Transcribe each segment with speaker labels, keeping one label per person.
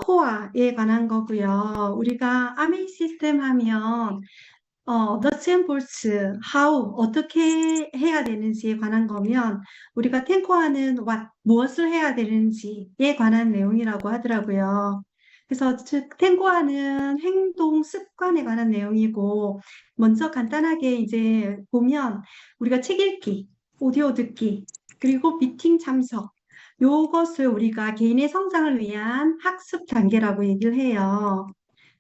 Speaker 1: 탱코아에 관한 거고요. 우리가 아메이 시스템 하면 nuts and bolts, how, 어떻게 해야 되는지에 관한 거면 우리가 탱코하는 what, 무엇을 해야 되는지에 관한 내용이라고 하더라고요. 그래서 즉 탱고하는 행동 습관에 관한 내용이고 먼저 간단하게 이제 보면 우리가 책 읽기, 오디오 듣기, 그리고 미팅 참석 요것을 우리가 개인의 성장을 위한 학습 단계라고 얘기를 해요.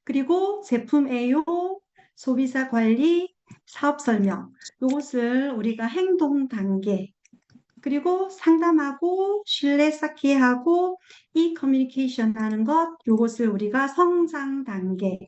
Speaker 1: 그리고 제품 애용, 소비자 관리, 사업 설명, 요것을 우리가 행동 단계, 그리고 상담하고 신뢰 쌓기 하고 이 커뮤니케이션 하는 것, 요것을 우리가 성장 단계.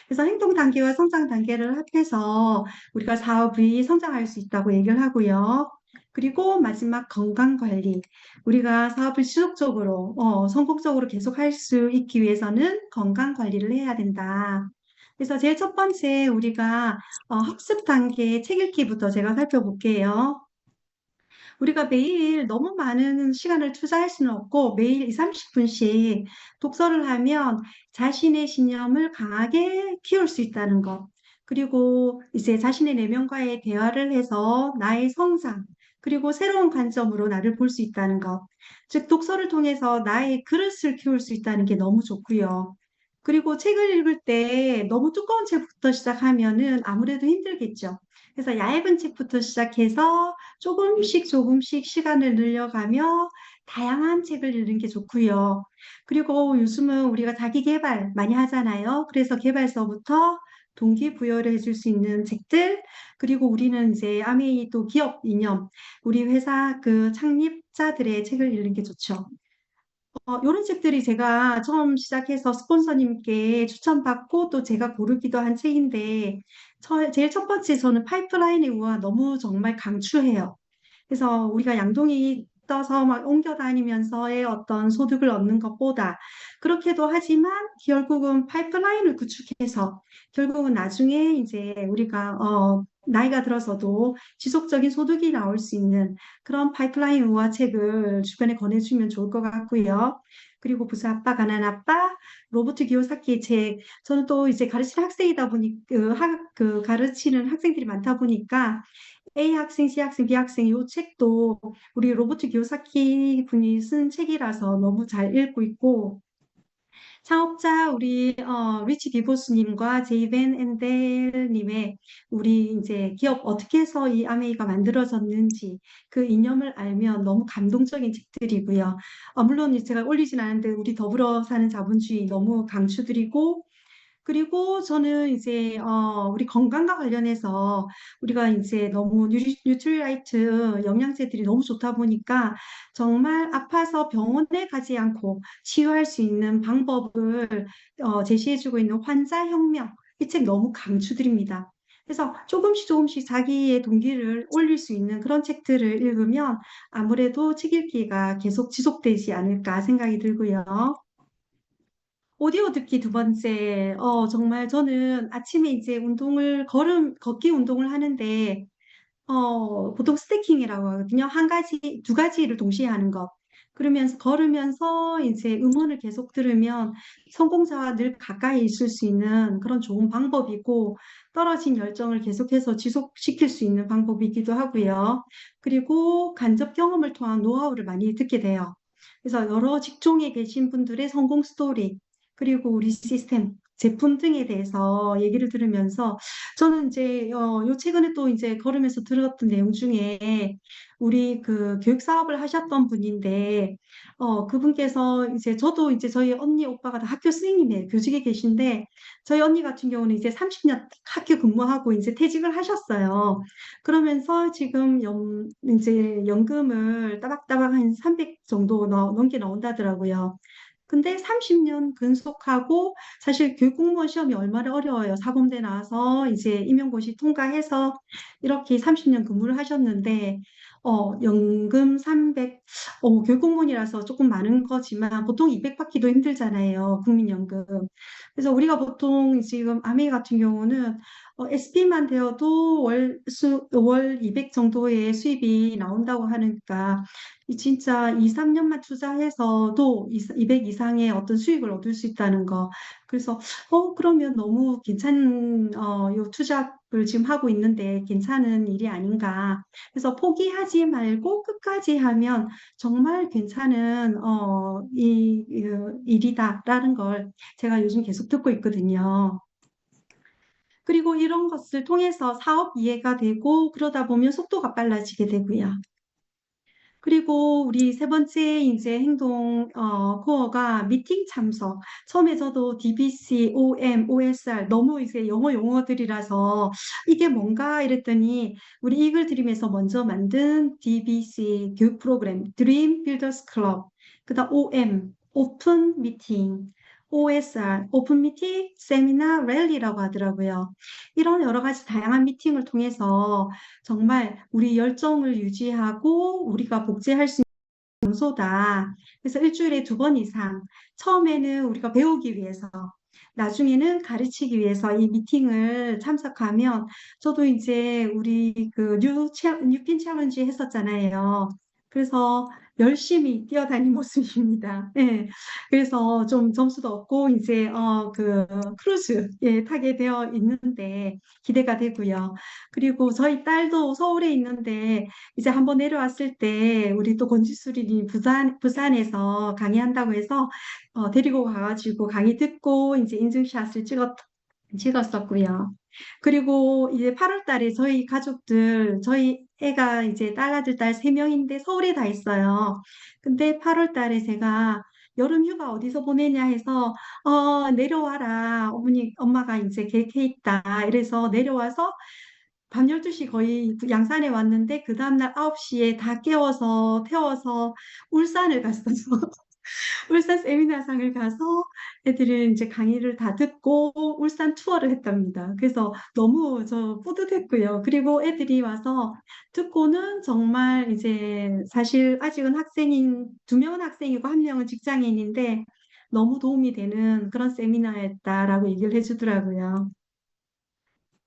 Speaker 1: 그래서 행동 단계와 성장 단계를 합해서 우리가 사업이 성장할 수 있다고 얘기를 하고요. 그리고 마지막 건강 관리. 우리가 사업을 지속적으로, 성공적으로 계속할 수 있기 위해서는 건강 관리를 해야 된다. 그래서 제일 첫 번째 우리가 학습 단계 책 읽기부터 제가 살펴볼게요. 우리가 매일 너무 많은 시간을 투자할 수는 없고 매일 2, 30분씩 독서를 하면 자신의 신념을 강하게 키울 수 있다는 것. 그리고 이제 자신의 내면과의 대화를 해서 나의 성장, 그리고 새로운 관점으로 나를 볼 수 있다는 것. 즉, 독서를 통해서 나의 그릇을 키울 수 있다는 게 너무 좋고요. 그리고 책을 읽을 때 너무 두꺼운 책부터 시작하면은 아무래도 힘들겠죠. 그래서 얇은 책부터 시작해서 조금씩 조금씩 시간을 늘려가며 다양한 책을 읽는 게 좋고요. 그리고 요즘은 우리가 자기 개발 많이 하잖아요. 그래서 개발서부터 동기부여를 해줄 수 있는 책들, 그리고 우리는 이제 아메이 또 기업 이념, 우리 회사 그 창립자들의 책을 읽는 게 좋죠. 이런 책들이 제가 처음 시작해서 스폰서님께 추천받고 또 제가 고르기도 한 책인데, 제일 첫 번째 저는 파이프라인의 우화 너무 정말 강추해요. 그래서 우리가 양동이 떠서 막 옮겨 다니면서의 어떤 소득을 얻는 것보다 그렇게도 하지만 결국은 파이프라인을 구축해서 결국은 나중에 이제 우리가 나이가 들어서도 지속적인 소득이 나올 수 있는 그런 파이프라인 우화책을 주변에 권해주면 좋을 것 같고요. 그리고 부자 아빠, 가난 아빠, 로버트 기요사키의 책. 저는 또 이제 가르치는 학생이다 보니, 가르치는 학생들이 많다 보니까 A 학생, C 학생, B 학생 이 책도 우리 로버트 기요사키 분이 쓴 책이라서 너무 잘 읽고 있고 창업자 우리 리치 디보스님과 제이벤 엔델님의 우리 이제 기업 어떻게 해서 이 아메이가 만들어졌는지 그 이념을 알면 너무 감동적인 책들이고요. 물론 제가 올리진 않은데 우리 더불어 사는 자본주의 너무 강추드리고 그리고 저는 이제 우리 건강과 관련해서 우리가 이제 너무 뉴트리라이트 영양제들이 너무 좋다 보니까 정말 아파서 병원에 가지 않고 치유할 수 있는 방법을 제시해주고 있는 환자혁명 이 책 너무 강추드립니다. 그래서 조금씩 조금씩 자기의 동기를 올릴 수 있는 그런 책들을 읽으면 아무래도 책 읽기가 계속 지속되지 않을까 생각이 들고요. 오디오 듣기 두 번째, 정말 저는 아침에 이제 걷기 운동을 하는데, 보통 스태킹이라고 하거든요. 한 가지, 두 가지를 동시에 하는 것. 그러면서 걸으면서 이제 음원을 계속 들으면 성공자와 늘 가까이 있을 수 있는 그런 좋은 방법이고, 떨어진 열정을 계속해서 지속시킬 수 있는 방법이기도 하고요. 그리고 간접 경험을 통한 노하우를 많이 듣게 돼요. 그래서 여러 직종에 계신 분들의 성공 스토리, 그리고 우리 시스템, 제품 등에 대해서 얘기를 들으면서 저는 이제 요 최근에 또 이제 걸으면서 들었던 내용 중에 우리 그 교육 사업을 하셨던 분인데 그분께서 이제 저도 이제 저희 언니 오빠가 다 학교 선생님이에요. 교직에 계신데 저희 언니 같은 경우는 이제 30년 학교 근무하고 이제 퇴직을 하셨어요. 그러면서 지금 이제 연금을 따박따박 한 300 정도 넘게 나온다더라고요. 근데 30년 근속하고 사실 교육 공무원 시험이 얼마나 어려워요. 사범대 나와서 이제 임용고시 통과해서 이렇게 30년 근무를 하셨는데 연금 300, 교육공무원이라서 조금 많은 거지만 보통 200 받기도 힘들잖아요. 국민연금. 그래서 우리가 보통 지금 아메 같은 경우는 SP만 되어도 월 200 정도의 수입이 나온다고 하니까 이 진짜 2, 3년만 투자해서도 200 이상의 어떤 수익을 얻을 수 있다는 거. 그래서 그러면 너무 괜찮은 요 투잡을 지금 하고 있는데 괜찮은 일이 아닌가. 그래서 포기하지 말고 끝까지 하면 정말 괜찮은 일이다라는 걸 제가 요즘 계속 듣고 있거든요. 그리고 이런 것을 통해서 사업 이해가 되고 그러다 보면 속도가 빨라지게 되고요. 그리고 우리 세 번째 이제 행동 코어가 미팅 참석. 처음에 저도 DBC, OM, OSR 너무 이제 영어 용어들이라서 이게 뭔가 이랬더니 우리 이글 드림에서 먼저 만든 DBC 교육 프로그램 드림 빌더스 클럽, 그다음 OM 오픈 미팅, OSR 오픈 미팅, 세미나, 랠리라고 하더라고요. 이런 여러 가지 다양한 미팅을 통해서 정말 우리 열정을 유지하고 우리가 복제할 수 있는 장소다. 그래서 일주일에 2번 이상, 처음에는 우리가 배우기 위해서, 나중에는 가르치기 위해서 이 미팅을 참석하면, 저도 이제 우리 그 뉴핀 챌린지 했었잖아요. 그래서 열심히 뛰어다닌 모습입니다. 네. 그래서 좀 점수도 얻고 이제 그 크루즈 예, 타게 되어 있는데 기대가 되고요. 그리고 저희 딸도 서울에 있는데 이제 한번 내려왔을 때 우리 또 권지수리님 부산에서 강의한다고 해서 데리고 가가지고 강의 듣고 이제 인증샷을 찍었었고요. 그리고 이제 8월 달에 저희 가족들, 저희 애가 이제 딸아들 딸 3명인데 서울에 다 있어요. 근데 8월 달에 제가 여름 휴가 어디서 보내냐 해서 내려와라. 엄마가 이제 계획해 있다. 이래서 내려와서 밤 12시 거의 양산에 왔는데 그 다음날 9시에 다 깨워서 태워서 울산을 갔어요. 울산 세미나상을 가서 애들은 이제 강의를 다 듣고 울산 투어를 했답니다. 그래서 너무 저 뿌듯했고요. 그리고 애들이 와서 듣고는 정말 이제 사실 아직은 학생인, 2명은 학생이고 1명은 직장인인데 너무 도움이 되는 그런 세미나였다라고 얘기를 해주더라고요.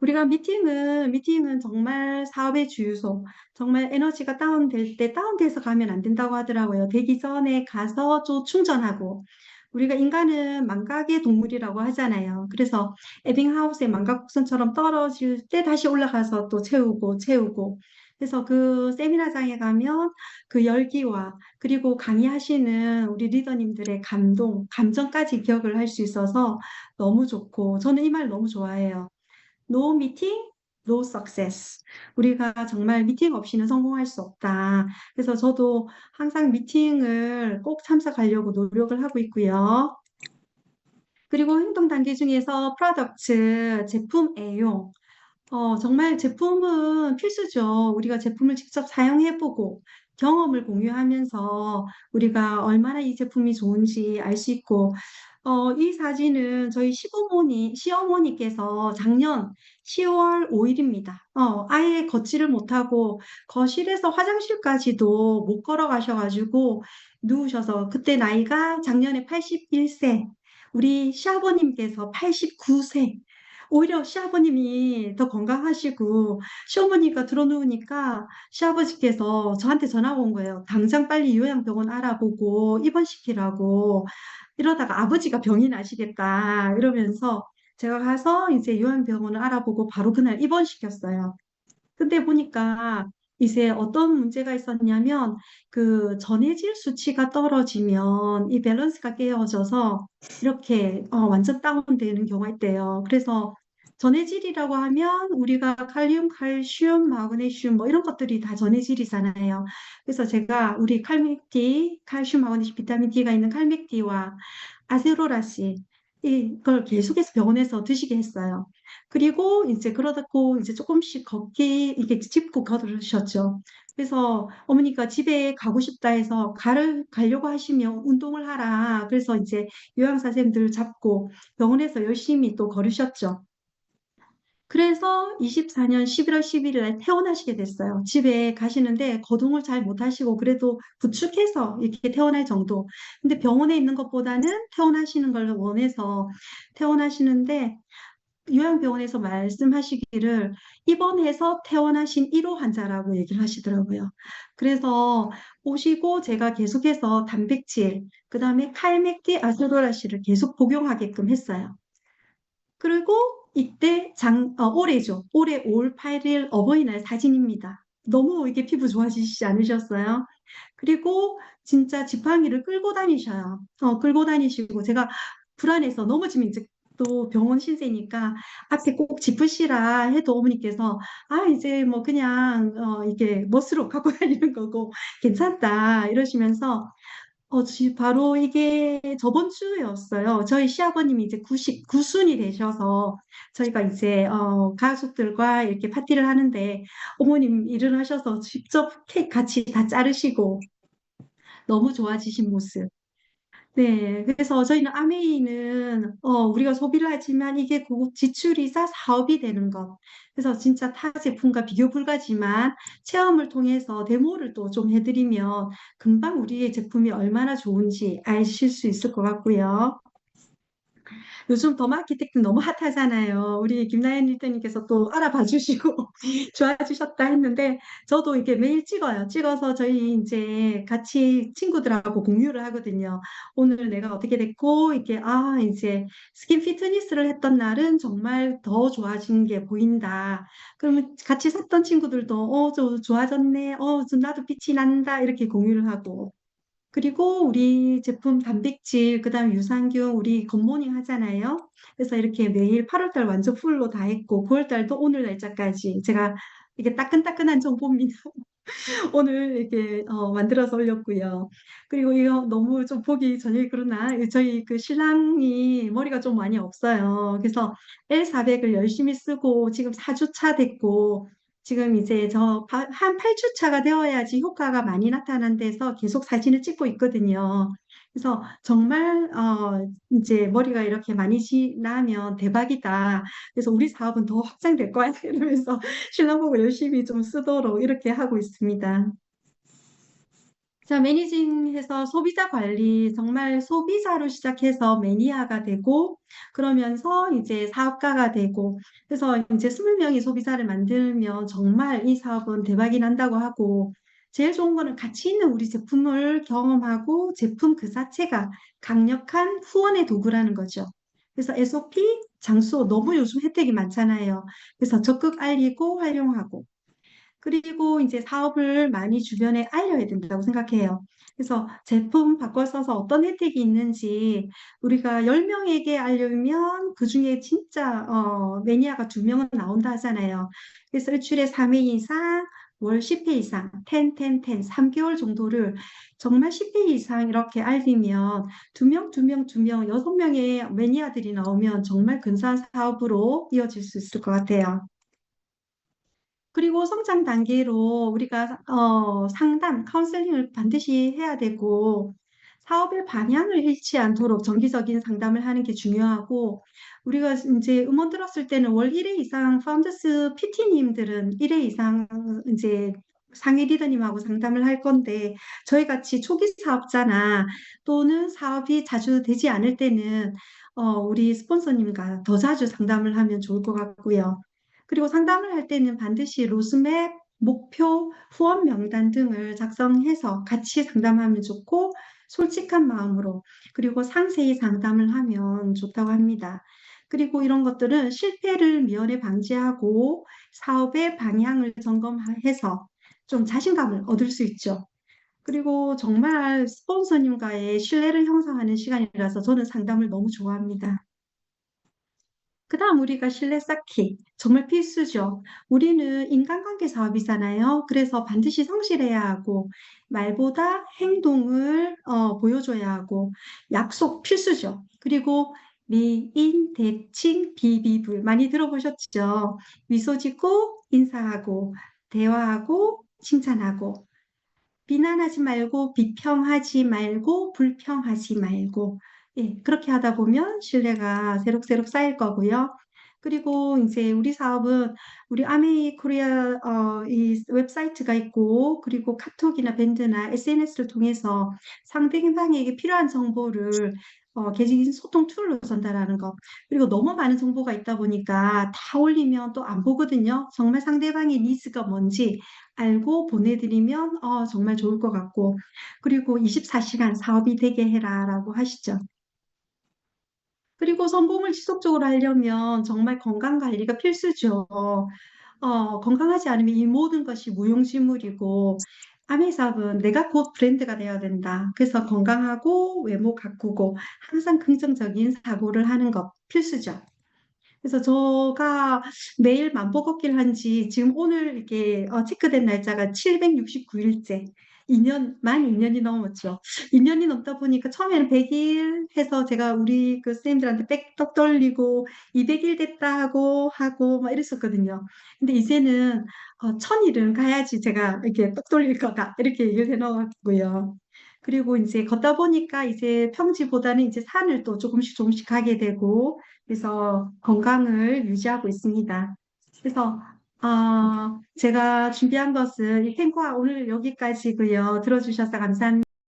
Speaker 1: 우리가 미팅은 정말 사업의 주유소, 정말 에너지가 다운될 때 다운돼서 가면 안 된다고 하더라고요. 되기 전에 가서 좀 충전하고. 우리가 인간은 망각의 동물이라고 하잖아요. 그래서 에빙하우스의 망각곡선처럼 떨어질 때 다시 올라가서 또 채우고. 그래서 그 세미나장에 가면 그 열기와 그리고 강의하시는 우리 리더님들의 감정까지 기억을 할 수 있어서 너무 좋고, 저는 이 말 너무 좋아해요. No meeting, no success. 우리가 정말 미팅 없이는 성공할 수 없다. 그래서 저도 항상 미팅을 꼭 참석하려고 노력을 하고 있고요. 그리고 행동 단계 중에서 프로덕트, 제품 애용. 정말 제품은 필수죠. 우리가 제품을 직접 사용해보고 경험을 공유하면서 우리가 얼마나 이 제품이 좋은지 알 수 있고, 이 사진은 저희 시어머니께서 작년 10월 5일입니다. 아예 걷지를 못하고 거실에서 화장실까지도 못 걸어가셔가지고 누우셔서 그때 나이가 작년에 81세, 우리 시아버님께서 89세, 오히려 시아버님이 더 건강하시고 시어머니가 들어누우니까 시아버지께서 저한테 전화가 온 거예요. 당장 빨리 요양병원 알아보고 입원시키라고. 이러다가 아버지가 병이 나시겠다 이러면서 제가 가서 이제 요양병원을 알아보고 바로 그날 입원시켰어요. 근데 보니까 이제 어떤 문제가 있었냐면 그 전해질 수치가 떨어지면 이 밸런스가 깨어져서 이렇게 완전 다운되는 경우가 있대요. 그래서 전해질이라고 하면 우리가 칼륨, 칼슘, 마그네슘 뭐 이런 것들이 다 전해질이잖아요. 그래서 제가 우리 칼맥디, 칼슘, 마그네슘, 비타민 D가 있는 칼맥디와 아세로라씨 이걸 계속해서 병원에서 드시게 했어요. 그리고 이제 그러다고 이제 조금씩 걷기 이게 짚고 걸으셨죠. 그래서 어머니가 집에 가고 싶다 해서 가려고 하시면 운동을 하라. 그래서 이제 요양사 선생님들 잡고 병원에서 열심히 또 걸으셨죠. 그래서 24년 11월 11일 날 퇴원하시게 됐어요. 집에 가시는데 거동을 잘 못하시고 그래도 부축해서 이렇게 퇴원할 정도. 근데 병원에 있는 것보다는 퇴원하시는 걸 원해서 퇴원하시는데 요양병원에서 말씀하시기를 입원해서 퇴원하신 1호 환자라고 얘기를 하시더라고요. 그래서 오시고 제가 계속해서 단백질, 그다음에 칼맥디 아세도라씨를 계속 복용하게끔 했어요. 그리고 이때 올해죠. 올해 5월 8일 어버이날 사진입니다. 너무 이게 피부 좋아지시지 않으셨어요? 그리고 진짜 지팡이를 끌고 다니셔요. 끌고 다니시고 제가 불안해서 넘어지면 이제 또 병원 신세니까 앞에 꼭 짚으시라 해도 어머니께서 아 이제 뭐 그냥 이게 멋으로 갖고 다니는 거고 괜찮다 이러시면서 바로 이게 저번 주였어요. 저희 시아버님이 이제 99순이 되셔서 저희가 이제 가족들과 이렇게 파티를 하는데 어머님 일어나셔서 직접 케이크 같이 다 자르시고 너무 좋아지신 모습. 네, 그래서 저희는 아메이는 우리가 소비를 하지만 이게 고급 지출이자 사업이 되는 것. 그래서 진짜 타 제품과 비교 불가지만 체험을 통해서 데모를 또 좀 해드리면 금방 우리의 제품이 얼마나 좋은지 아실 수 있을 것 같고요. 요즘 더마키테크 너무 핫하잖아요. 우리 김나연 리더님께서 또 알아봐 주시고 좋아지셨다 했는데 저도 이게 매일 찍어요. 찍어서 저희 이제 같이 친구들하고 공유를 하거든요. 오늘 내가 어떻게 됐고 이게 이제 스킨 피트니스를 했던 날은 정말 더 좋아진 게 보인다. 그러면 같이 샀던 친구들도 저 좋아졌네. 저 나도 빛이 난다. 이렇게 공유를 하고 그리고 우리 제품 단백질, 그다음 유산균, 우리 굿모닝 하잖아요. 그래서 이렇게 매일 8월달 완전 풀로 다 했고, 9월달도 오늘 날짜까지 제가 이게 따끈따끈한 정보입니다. 오늘 이렇게 만들어서 올렸고요. 그리고 이거 너무 좀 보기 전에 그러나 저희 그 신랑이 머리가 좀 많이 없어요. 그래서 L400을 열심히 쓰고 지금 4주차 됐고 지금 이제 한 8주차가 되어야지 효과가 많이 나타난 데서 계속 사진을 찍고 있거든요. 그래서 정말 이제 머리가 이렇게 많이 나면 대박이다. 그래서 우리 사업은 더 확장될 거야. 이러면서 신랑 보고 열심히 좀 쓰도록 이렇게 하고 있습니다. 자, 매니징해서 소비자 관리, 정말 소비자로 시작해서 매니아가 되고, 그러면서 이제 사업가가 되고, 그래서 이제 20명이 소비자를 만들면 정말 이 사업은 대박이 난다고 하고, 제일 좋은 거는 가치 있는 우리 제품을 경험하고, 제품 그 자체가 강력한 후원의 도구라는 거죠. 그래서 SOP, 장수, 너무 요즘 혜택이 많잖아요. 그래서 적극 알리고 활용하고, 그리고 이제 사업을 많이 주변에 알려야 된다고 생각해요. 그래서 제품 바꿔 써서 어떤 혜택이 있는지 우리가 10명에게 알려면 그중에 진짜 매니아가 2명은 나온다 하잖아요. 그래서 일주일에 3회 이상, 월 10회 이상, 10, 10, 10, 3개월 정도를 정말 10회 이상 이렇게 알리면 2명, 2명, 2명, 6명의 매니아들이 나오면 정말 근사한 사업으로 이어질 수 있을 것 같아요. 그리고 성장 단계로 우리가 상담, 카운셀링을 반드시 해야 되고 사업의 방향을 잃지 않도록 정기적인 상담을 하는 게 중요하고 우리가 이제 음원 들었을 때는 월 1회 이상 파운더스 PT님들은 1회 이상 이제 상위 리더님하고 상담을 할 건데 저희 같이 초기 사업자나 또는 사업이 자주 되지 않을 때는 우리 스폰서님과 더 자주 상담을 하면 좋을 것 같고요. 그리고 상담을 할 때는 반드시 로스맵, 목표, 후원 명단 등을 작성해서 같이 상담하면 좋고, 솔직한 마음으로, 그리고 상세히 상담을 하면 좋다고 합니다. 그리고 이런 것들은 실패를 미연에 방지하고 사업의 방향을 점검해서 좀 자신감을 얻을 수 있죠. 그리고 정말 스폰서님과의 신뢰를 형성하는 시간이라서 저는 상담을 너무 좋아합니다. 그다음 우리가 신뢰 쌓기 정말 필수죠. 우리는 인간관계 사업이잖아요. 그래서 반드시 성실해야 하고 말보다 행동을 보여줘야 하고 약속 필수죠. 그리고 미인, 대칭, 비비불 많이 들어보셨죠? 미소 짓고 인사하고 대화하고 칭찬하고 비난하지 말고 비평하지 말고 불평하지 말고 예, 그렇게 하다 보면 신뢰가 새록새록 쌓일 거고요. 그리고 이제 우리 사업은 우리 아메이 코리아 이 웹사이트가 있고 그리고 카톡이나 밴드나 SNS를 통해서 상대방에게 필요한 정보를 개인 소통 툴로 전달하는 것. 그리고 너무 많은 정보가 있다 보니까 다 올리면 또 안 보거든요. 정말 상대방의 니즈가 뭔지 알고 보내드리면 정말 좋을 것 같고. 그리고 24시간 사업이 되게 해라라고 하시죠. 그리고 성공을 지속적으로 하려면 정말 건강 관리가 필수죠. 건강하지 않으면 이 모든 것이 무용지물이고, 아메이사업은 내가 곧 브랜드가 되어야 된다. 그래서 건강하고 외모 가꾸고 항상 긍정적인 사고를 하는 것 필수죠. 그래서 제가 매일 만보 걷기를 한 지 지금 오늘 이렇게 체크된 날짜가 769일째. 2년, 만 2년이 넘었죠. 2년이 넘다 보니까 처음에는 100일 해서 제가 우리 그 선생님들한테 떡 돌리고 200일 됐다 하고 막 이랬었거든요. 근데 이제는 1000일은 가야지 제가 이렇게 떡 돌릴 거다. 이렇게 얘기를 해놓았고요. 그리고 이제 걷다 보니까 이제 평지보다는 이제 산을 또 조금씩 조금씩 가게 되고 그래서 건강을 유지하고 있습니다. 그래서 제가 준비한 것은 이 탱고와 오늘 여기까지고요. 들어주셔서 감사합니다.